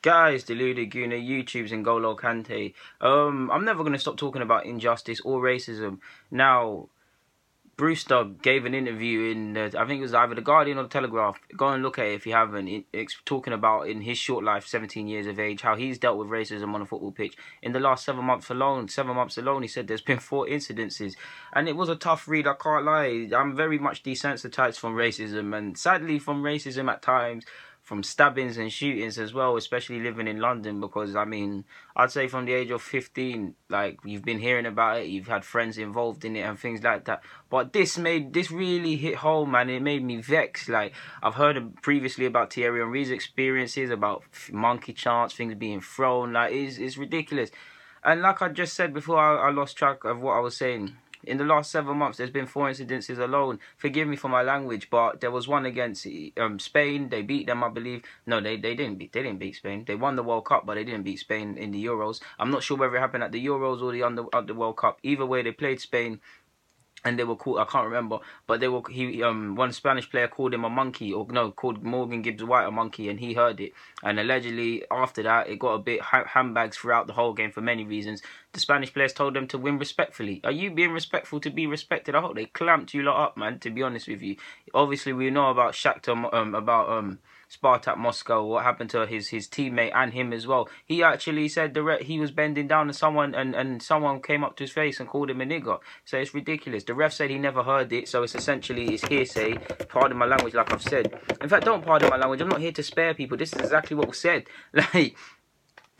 Guys, Deluded Guna, YouTube's and Golo Kante. I'm never going to stop talking about injustice or racism. Now, Brewster gave an interview in, I think it was either The Guardian or The Telegraph. Go and look at it if you haven't. It's talking about, in his short life, 17 years of age, how he's dealt with racism on a football pitch. In the last 7 months alone, he said there's been 4 incidences. And it was a tough read, I can't lie. I'm very much desensitized from racism, and sadly from racism at times, from stabbings and shootings as well, especially living in London, because, I mean, I'd say from the age of 15, like, you've been hearing about it, you've had friends involved in it and things like that. But this really hit home, man. It made me vex. Like, I've heard previously about Thierry Henry's experiences, about monkey chants, things being thrown. Like, it's ridiculous. And like I just said before, I lost track of what I was saying. In the last 7 months, there's been 4 incidences alone. Forgive me for my language, but there was one against Spain. They beat them, I believe. No, they didn't beat Spain. They won the World Cup, but they didn't beat Spain in the Euros. I'm not sure whether it happened at the Euros or the World Cup. Either way, they played Spain. And they were called, I can't remember, but they were, one Spanish player called him a monkey, or no, called Morgan Gibbs White a monkey, and he heard it. And allegedly, after that, it got a bit handbags throughout the whole game for many reasons. The Spanish players told them to win respectfully. Are you being respectful to be respected? I hope they clamped you lot up, man, to be honest with you. Obviously, we know about Shakhtar, Spartak Moscow, what happened to his teammate and him as well. He actually said he was bending down to someone, and someone came up to his face and called him a nigger. So it's ridiculous. The ref said he never heard it, so it's hearsay. Pardon my language, like I've said. In fact, don't pardon my language. I'm not here to spare people. This is exactly what was said. Like,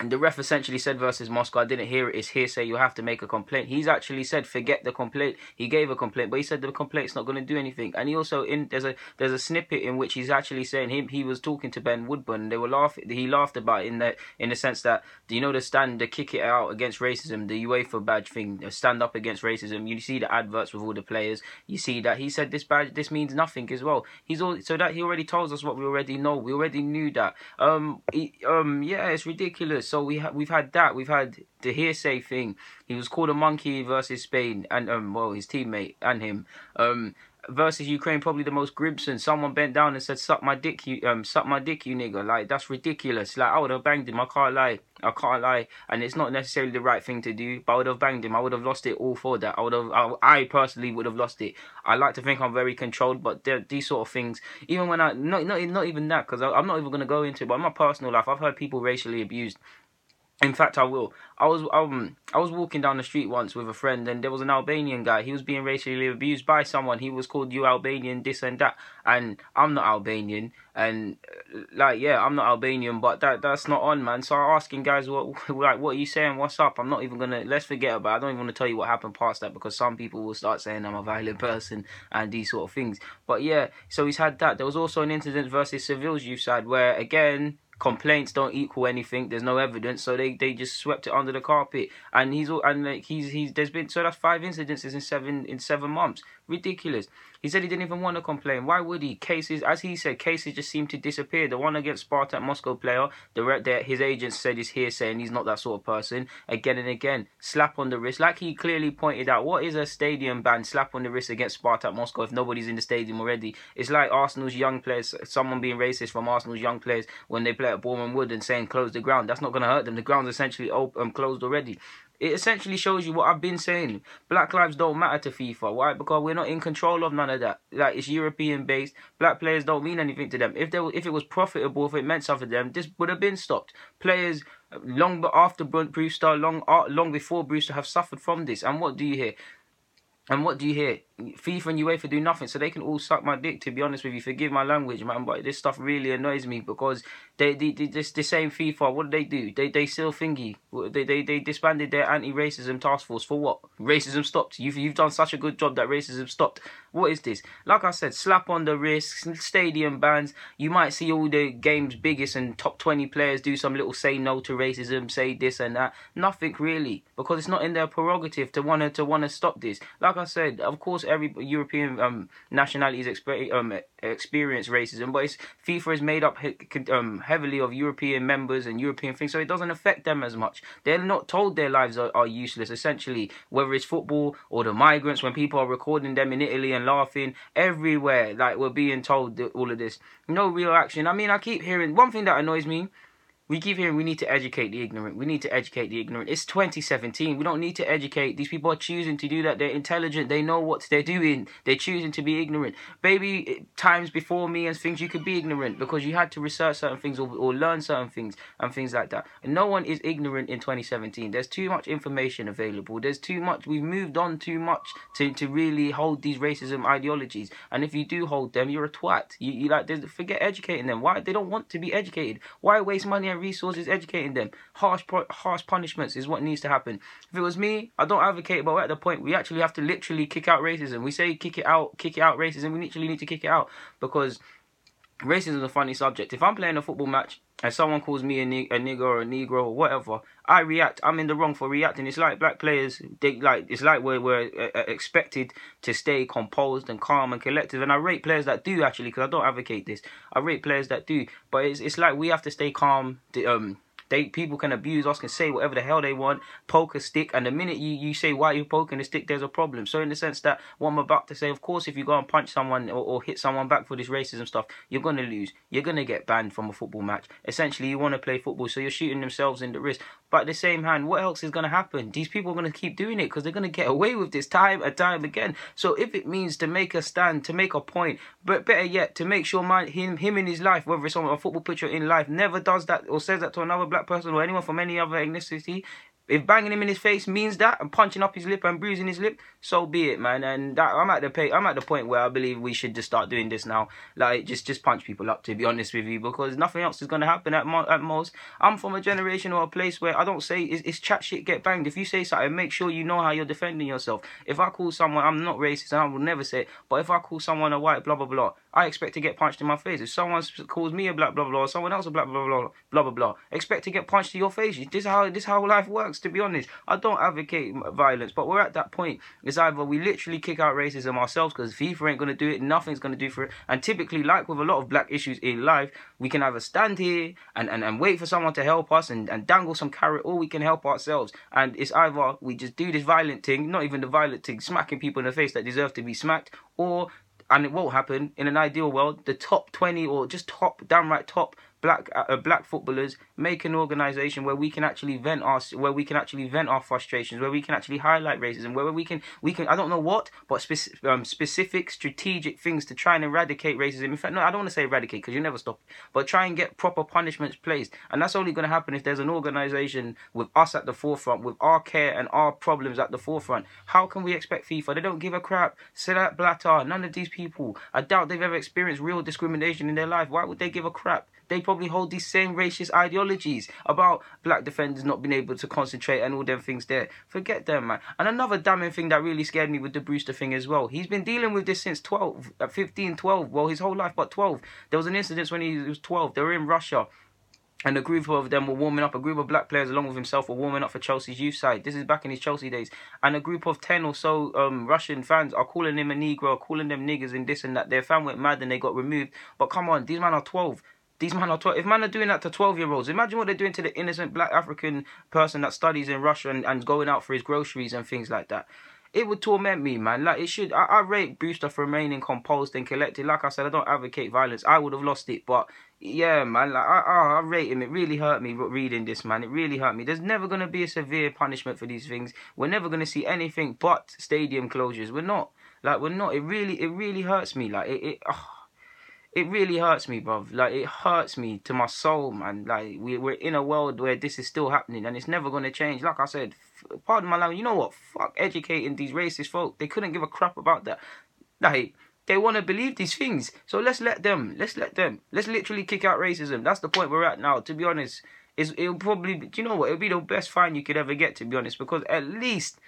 the ref essentially said versus Moscow, I didn't hear it, it's hearsay, you have to make a complaint. He's actually said, forget the complaint. He gave a complaint, but he said the complaint's not going to do anything. And he also, there's a snippet in which he's actually saying he was talking to Ben Woodburn, and they were laughing. He laughed about it in the sense that, you know, the kick it out against racism, the UEFA badge thing, stand up against racism. You see the adverts with all the players. You see that he said this badge, this means nothing as well. So that he already tells us what we already know. We already knew that. Yeah, it's ridiculous. So we've had that. We've had the hearsay thing. He was called a monkey versus Spain, and his teammate and him. Versus Ukraine, probably the most Grimson. Someone bent down and said, "Suck my dick, you nigger." Like, that's ridiculous. Like, I would have banged him. I can't lie. And it's not necessarily the right thing to do, but I would have banged him. I would have lost it all for that. I personally would have lost it. I like to think I'm very controlled, but these sort of things, even when not even that, because I'm not even going to go into it, but in my personal life, I've heard people racially abused. In fact, I will. I was walking down the street once with a friend, and there was an Albanian guy. He was being racially abused by someone. He was called, "You Albanian," this and that. And I'm not Albanian, and I'm not Albanian, but that's not on, man. So I'm asking guys, what are you saying? What's up? I'm not even gonna. Let's forget about it. I don't even want to tell you what happened past that, because some people will start saying I'm a violent person and these sort of things. But yeah, so he's had that. There was also an incident versus Seville's youth side where, again, complaints don't equal anything. There's no evidence, so they just swept it under the carpet. And there's been, so that's 5 incidences in 7 months. Ridiculous. He said he didn't even want to complain. Why would he? Cases, as he said, cases just seem to disappear. The one against Spartak Moscow player, his agent said is hearsay, and he's not that sort of person. Again and again, slap on the wrist, like he clearly pointed out. What is a stadium ban? Slap on the wrist against Spartak Moscow if nobody's in the stadium already. It's like Arsenal's young players, someone being racist from Arsenal's young players when they play at Bournemouth Wood and saying close the ground. That's not going to hurt them. The ground's essentially closed already. It essentially shows you what I've been saying. Black lives don't matter to FIFA. Why? Because we're not in control of none of that. Like, it's European based. Black players don't mean anything to them. If it was profitable, if it meant something to them, this would have been stopped. Players long after Brewster, long before Brewster, have suffered from this. And what do you hear? FIFA and UEFA do nothing, so they can all suck my dick, to be honest with you. Forgive my language, man, but this stuff really annoys me, because the same FIFA, what do? They still thingy. They disbanded their anti-racism task force. For what? Racism stopped. You've done such a good job that racism stopped. What is this? Like I said, slap on the wrist, stadium bans. You might see all the game's biggest and top 20 players do some little say no to racism, say this and that. Nothing really, because it's not in their prerogative to want to stop this. Like I said, of course, every European nationalities experience racism, but FIFA is made up heavily of European members and European things, so it doesn't affect them as much. They're not told their lives are useless, essentially, whether it's football or the migrants, when people are recording them in Italy and laughing everywhere, like, we're being told all of this. No real action. I mean, I keep hearing, one thing that annoys me, We keep hearing we need to educate the ignorant. We need to educate the ignorant. It's 2017. We don't need to educate. These people are choosing to do that. They're intelligent. They know what they're doing. They're choosing to be ignorant. Baby, times before me and things, you could be ignorant because you had to research certain things or learn certain things and things like that. And no one is ignorant in 2017. There's too much information available. There's too much. We've moved on too much to really hold these racism ideologies. And if you do hold them, you're a twat. You like, forget educating them. Why? They don't want to be educated. Why waste money and resources educating them? Harsh punishments is what needs to happen. If it was me, I don't advocate, but we're at the point we actually have to literally kick out racism. We say kick it out racism. We literally need to kick it out because racism is a funny subject. If I'm playing a football match and someone calls me a nigger or a negro or whatever, I react. I'm in the wrong for reacting. It's like black players. It's like we're expected to stay composed and calm and collective. And I rate players that do actually, because I don't advocate this. I rate players that do, but it's like we have to stay calm. People can abuse us, can say whatever the hell they want, poke a stick, and the minute you say why you're poking a stick, there's a problem. So in the sense that what I'm about to say, of course, if you go and punch someone or hit someone back for this racism stuff, you're going to lose. You're going to get banned from a football match. Essentially, you want to play football, so you're shooting themselves in the wrist. But at the same hand, what else is going to happen? These people are going to keep doing it because they're going to get away with this time and time again. So if it means to make a stand, to make a point, but better yet, to make sure him in his life, whether it's on a football pitch or in life, never does that or says that to another black person or anyone from any other ethnicity. If banging him in his face means that and punching up his lip and bruising his lip, so be it, man. And I'm at the point where I believe we should just start doing this now. Like just punch people up, to be honest with you, because nothing else is gonna happen at most. I'm from a generation or a place where I don't say it's chat shit get banged. If you say something, make sure you know how you're defending yourself. If I call someone, I'm not racist and I will never say it, but if I call someone a white blah blah blah, I expect to get punched in my face. If someone calls me a black blah blah or someone else a black blah blah blah blah blah, expect to get punched in your face. This is how life works, to be honest. I don't advocate violence, but we're at that point. It's either we literally kick out racism ourselves because FIFA ain't going to do it, nothing's going to do for it. And typically, like with a lot of black issues in life, we can either stand here and wait for someone to help us and dangle some carrot, or we can help ourselves. And it's either we just do this violent thing, not even the violent thing, smacking people in the face that deserve to be smacked, and it won't happen. In an ideal world, the top 20 or just downright top black footballers make an organisation where we can actually vent our frustrations, where we can actually highlight racism, where we can I don't know what, but specific strategic things to try and eradicate racism. In fact, no, I don't want to say eradicate because you never stop it, but try and get proper punishments placed. And that's only going to happen if there's an organisation with us at the forefront, with our care and our problems at the forefront. How can we expect FIFA? They don't give a crap. Sedat Blatter, none of these people, I doubt they've ever experienced real discrimination in their life. Why would they give a crap? They probably hold these same racist ideologies about black defenders not being able to concentrate and all them things there. Forget them, man. And another damning thing that really scared me with the Brewster thing as well. He's been dealing with this since 15, 12. Well, his whole life, but 12. There was an incident when he was 12. They were in Russia. And a group of them were warming up. A group of black players along with himself were warming up for Chelsea's youth side. This is back in his Chelsea days. And a group of 10 or so Russian fans are calling him a Negro, calling them niggers and this and that. Their fan went mad and they got removed. But come on, these men are 12. These men are 12. If men are doing that to 12-year-olds, imagine what they're doing to the innocent black African person that studies in Russia and going out for his groceries and things like that. It would torment me, man. Like, it should. I rate Brewster for remaining composed and collected. Like I said, I don't advocate violence. I would have lost it, but yeah, man. Like, I rate him. It really hurt me reading this, man. It really hurt me. There's never going to be a severe punishment for these things. We're never going to see anything but stadium closures. We're not. Like, we're not. It really hurts me. Like, it really hurts me, bruv. Like, it hurts me to my soul, man. Like, we're in a world where this is still happening and it's never going to change. Like I said, pardon my language, you know what? Fuck educating these racist folk. They couldn't give a crap about that. Like, they want to believe these things. So let's let them. Let's literally kick out racism. That's the point we're at now, to be honest. It'll probably, do you know what? It'll be the best fine you could ever get, to be honest, because at least,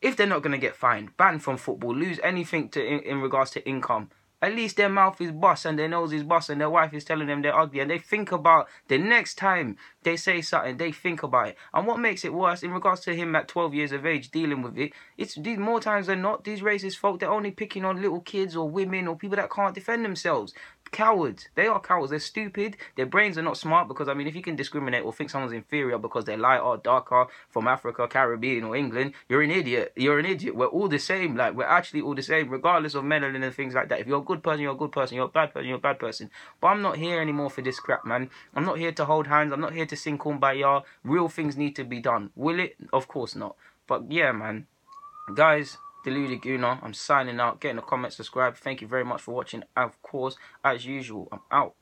if they're not going to get fined, banned from football, lose anything in regards to income, at least their mouth is bust and their nose is bust and their wife is telling them they're ugly, and they think about the next time they say something, they think about it. And what makes it worse in regards to him at 12 years of age dealing with it, it's more times than not, these racist folk, they're only picking on little kids or women or people that can't defend themselves. cowards. They are cowards. They're stupid. Their brains are not smart because, I mean, if you can discriminate or think someone's inferior because they're lighter, darker, from Africa, Caribbean, or England, you're an idiot. You're an idiot. We're all the same. Like, we're actually all the same, regardless of melanin and things like that. If you're a good person, you're a good person. You're a bad person, you're a bad person. But I'm not here anymore for this crap, man. I'm not here to hold hands. I'm not here to sing Kumbaya. Real things need to be done. Will it? Of course not. But yeah, man. Guys, Deluded Gooner, I'm signing out. Get in the comments, subscribe. Thank you very much for watching. Of course, as usual, I'm out.